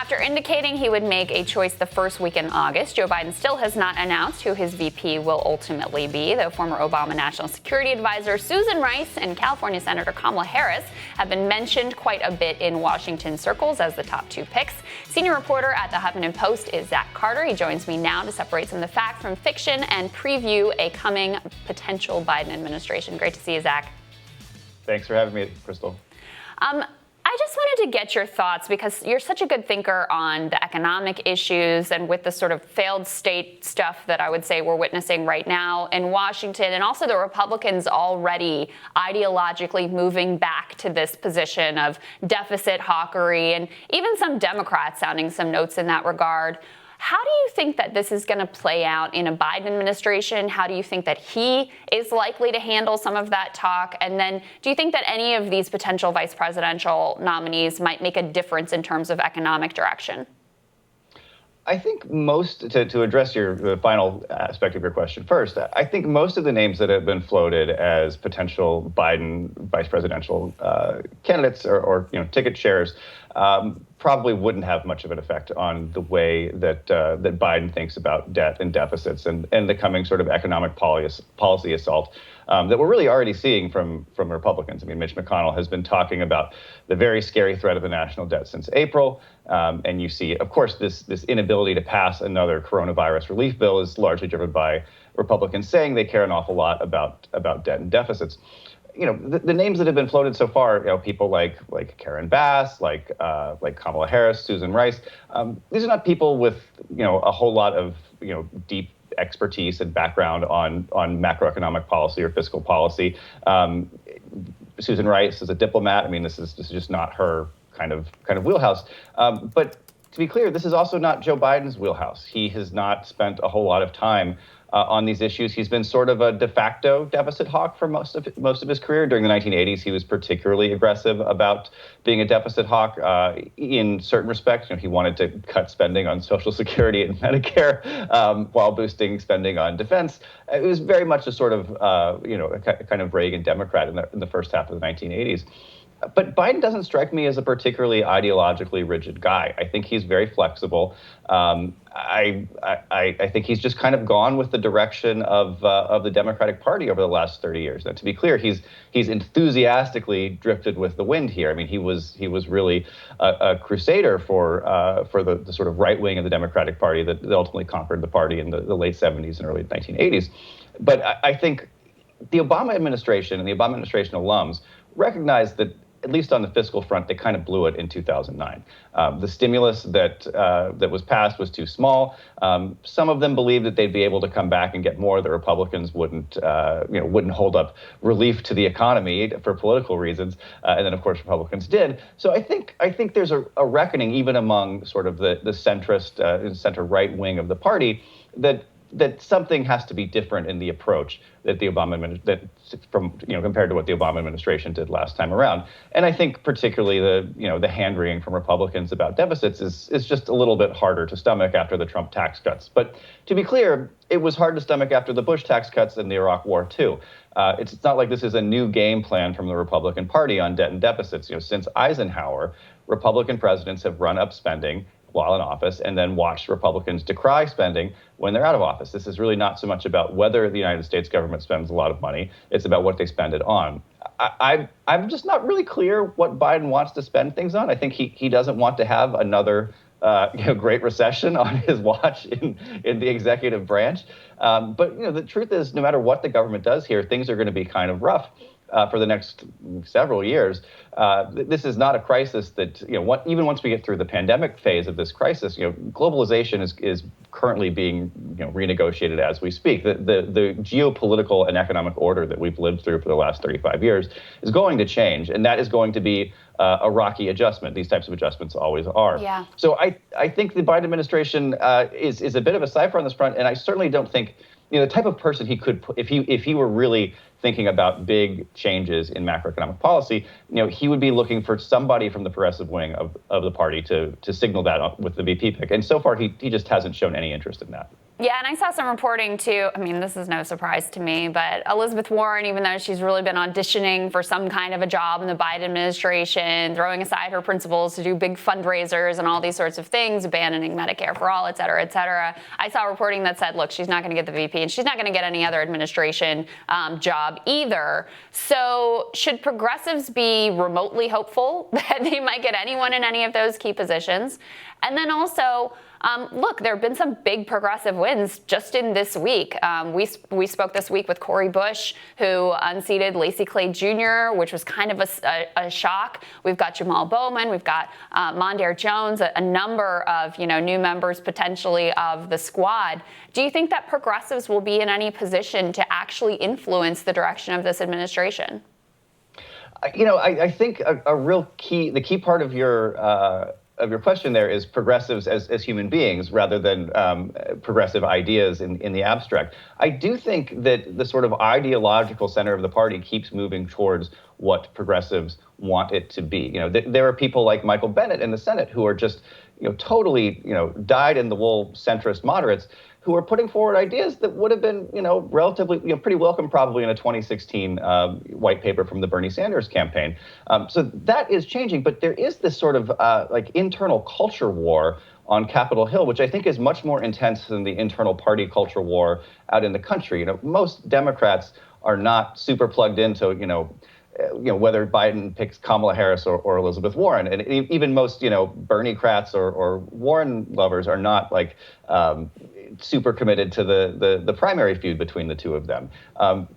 After indicating he would make a choice the first week in August, Joe Biden still has not announced who his VP will ultimately be, though former Obama National Security Advisor Susan Rice and California Senator Kamala Harris have been mentioned quite a bit in Washington circles as the top two picks. Senior reporter at the HuffPost is Zach Carter. He joins me now to separate some of the facts from fiction and preview a coming potential Biden administration. Great to see you, Zach. Thanks for having me, Crystal. I just wanted to get your thoughts because you're such a good thinker on the economic issues and with the sort of failed state stuff that I would say we're witnessing right now in Washington, and also the Republicans already ideologically moving back to this position of deficit hawkery, and even some Democrats sounding some notes in that regard. How do you think that this is going to play out in a Biden administration? How do you think that he is likely to handle some of that talk? And then do you think that any of these potential vice presidential nominees might make a difference in terms of economic direction? I think to address the final aspect of your question first, I think most of the names that have been floated as potential Biden vice presidential candidates or ticket shares probably wouldn't have much of an effect on the way that Biden thinks about debt and deficits and the coming sort of economic policy assault that we're really already seeing from Republicans. I mean, Mitch McConnell has been talking about the very scary threat of the national debt since April. And you see, of course, this inability to pass another coronavirus relief bill is largely driven by Republicans saying they care an awful lot about debt and deficits. The names that have been floated so far, people like Karen Bass, like Kamala Harris, Susan Rice. These are not people with a whole lot of deep expertise and background on macroeconomic policy or fiscal policy. Susan Rice is a diplomat. I mean, this is just not her kind of wheelhouse. But to be clear, this is also not Joe Biden's wheelhouse. He has not spent a whole lot of time on these issues. He's been sort of a de facto deficit hawk for most of his career. During the 1980s, he was particularly aggressive about being a deficit hawk in certain respects. He wanted to cut spending on Social Security and Medicare while boosting spending on defense. It was very much a sort of a kind of Reagan Democrat in the first half of the 1980s. But Biden doesn't strike me as a particularly ideologically rigid guy. I think he's very flexible. I think he's just kind of gone with the direction of the Democratic Party over the last 30 years. Now, to be clear, he's enthusiastically drifted with the wind here. I mean, he was really a crusader for the sort of right wing of the Democratic Party that ultimately conquered the party in the late 70s and early 1980s. But I think the Obama administration and the Obama administration alums recognize that, at least on the fiscal front, they kind of blew it in 2009. The stimulus that was passed was too small. Some of them believed that they'd be able to come back and get more. The Republicans wouldn't hold up relief to the economy for political reasons, and then of course Republicans did. So I think there's a reckoning even among sort of the centrist, center right wing of the party that something has to be different in the approach that compared to what the Obama administration did last time around. And I think particularly the hand wringing from Republicans about deficits is just a little bit harder to stomach after the Trump tax cuts. But to be clear, it was hard to stomach after the Bush tax cuts and the Iraq War too. It's not like this is a new game plan from the Republican Party on debt and deficits. Since Eisenhower, Republican presidents have run up spending while in office, and then watch Republicans decry spending when they're out of office. This is really not so much about whether the United States government spends a lot of money, it's about what they spend it on. I'm just not really clear what Biden wants to spend things on. I think he doesn't want to have another great recession on his watch in the executive branch. But the truth is, no matter what the government does here, things are going to be kind of rough for the next several years. This is not a crisis that, even once we get through the pandemic phase of this crisis, globalization is currently being renegotiated as we speak. The geopolitical and economic order that we've lived through for the last 35 years is going to change, and that is going to be a rocky adjustment. These types of adjustments always are. Yeah. So I think the Biden administration is a bit of a cipher on this front, and I certainly don't think the type of person he could put, if he were really thinking about big changes in macroeconomic policy, he would be looking for somebody from the progressive wing of the party to signal that with the VP pick. And so far, he just hasn't shown any interest in that. Yeah, and I saw some reporting too. I mean, this is no surprise to me, but Elizabeth Warren, even though she's really been auditioning for some kind of a job in the Biden administration, throwing aside her principles to do big fundraisers and all these sorts of things, abandoning Medicare for all, et cetera, I saw reporting that said, look, she's not going to get the VP and she's not going to get any other administration job either. So should progressives be remotely hopeful that they might get anyone in any of those key positions? And then also, look, there have been some big progressive wins just in this week. We spoke this week with Cori Bush, who unseated Lacey Clay Jr., which was kind of a shock. We've got Jamal Bowman, we've got Mondaire Jones, a number of new members potentially of the squad. Do you think that progressives will be in any position to actually influence the direction of this administration? I think a real key, the key part of your question there is progressives as human beings rather than progressive ideas in the abstract. I do think that the sort of ideological center of the party keeps moving towards what progressives want it to be. There are people like Michael Bennet in the Senate who are just totally dyed-in-the-wool centrist moderates who are putting forward ideas that would have been, relatively, pretty welcome probably in a 2016 white paper from the Bernie Sanders campaign. So that is changing, but there is this sort of internal culture war on Capitol Hill, which I think is much more intense than the internal party culture war out in the country. Most Democrats are not super plugged into, whether Biden picks Kamala Harris or Elizabeth Warren. And even most, Bernie-crats or Warren lovers are not super committed to the primary feud between the two of them.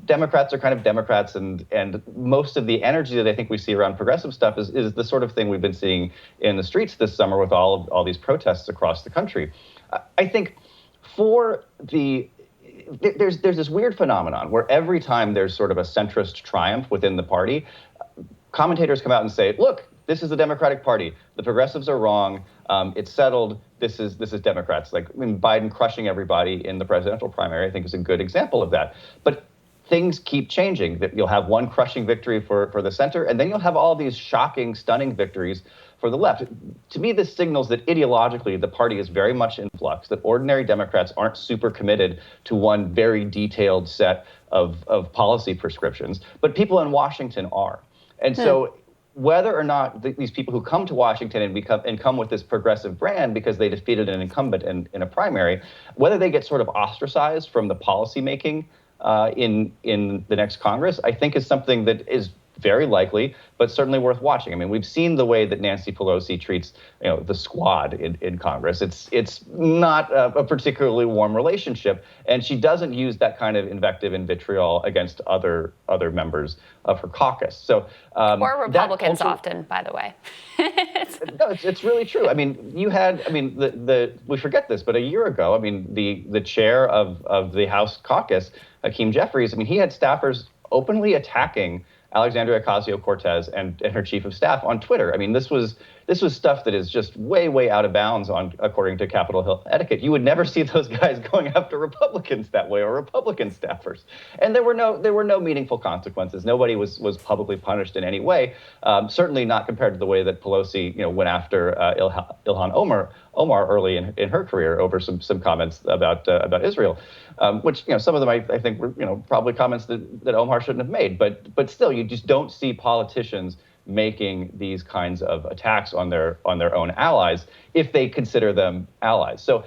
Democrats are kind of Democrats, and most of the energy that I think we see around progressive stuff is the sort of thing we've been seeing in the streets this summer with all these protests across the country. I think there's this weird phenomenon where every time there's sort of a centrist triumph within the party, commentators come out and say, look, this is the Democratic Party. The progressives are wrong. It's settled. This is Democrats. Biden crushing everybody in the presidential primary, I think, is a good example of that. But things keep changing. That you'll have one crushing victory for the center, and then you'll have all these shocking, stunning victories for the left. To me, this signals that ideologically the party is very much in flux, that ordinary Democrats aren't super committed to one very detailed set of policy prescriptions, but people in Washington are. And so whether or not these people who come to Washington and come with this progressive brand because they defeated an incumbent in a primary, whether they get sort of ostracized from the policymaking in the next Congress, I think is something that is very likely, but certainly worth watching. I mean, we've seen the way that Nancy Pelosi treats, the squad in Congress. It's not a particularly warm relationship, and she doesn't use that kind of invective and vitriol against other members of her caucus. So, or Republicans often, by the way. No, it's really true. I mean, we forget this, but a year ago, I mean, the chair of the House caucus, Hakeem Jeffries, I mean, he had staffers openly attacking Alexandria Ocasio-Cortez and her chief of staff on Twitter. I mean, this was stuff that is just way out of bounds according to Capitol Hill etiquette. You would never see those guys going after Republicans that way or Republican staffers. And there were no meaningful consequences. Nobody was publicly punished in any way. Certainly not compared to the way that Pelosi, went after Ilhan Omar early in her career over some comments about Israel, which some of them I think were probably comments that Omar shouldn't have made. But still, you just don't see politicians making these kinds of attacks on their own allies if they consider them allies. So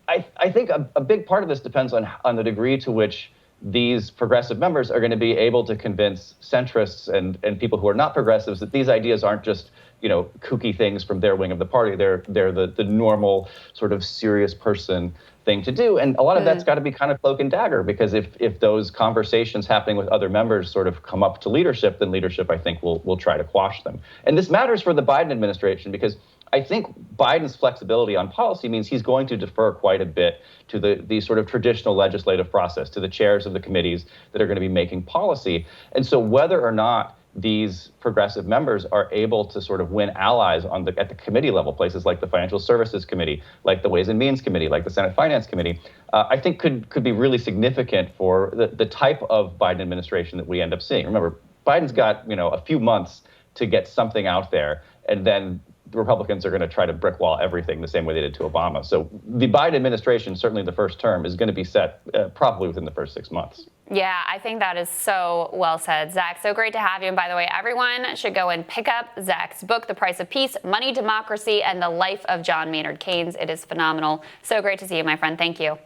I think a big part of this depends on the degree to which these progressive members are going to be able to convince centrists and people who are not progressives that these ideas aren't just kooky things from their wing of the party. They're the normal sort of serious person thing to do. And a lot of that's got to be kind of cloak and dagger, because if those conversations happening with other members sort of come up to leadership, then leadership, I think, will try to quash them. And this matters for the Biden administration, because I think Biden's flexibility on policy means he's going to defer quite a bit to the sort of traditional legislative process, to the chairs of the committees that are going to be making policy. And so whether or not these progressive members are able to sort of win allies at the committee level, places like the Financial Services Committee, like the Ways and Means Committee, like the Senate Finance Committee, I think could be really significant for the type of Biden administration that we end up seeing. Remember, Biden's got a few months to get something out there, and then the Republicans are going to try to brick wall everything the same way they did to Obama. So the Biden administration, certainly the first term, is going to be set probably within the first 6 months. Yeah, I think that is so well said, Zach. So great to have you. And by the way, everyone should go and pick up Zach's book, The Price of Peace, Money, Democracy, and the Life of John Maynard Keynes. It is phenomenal. So great to see you, my friend. Thank you.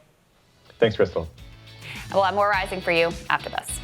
Thanks, Crystal. We'll have more Rising for you after this.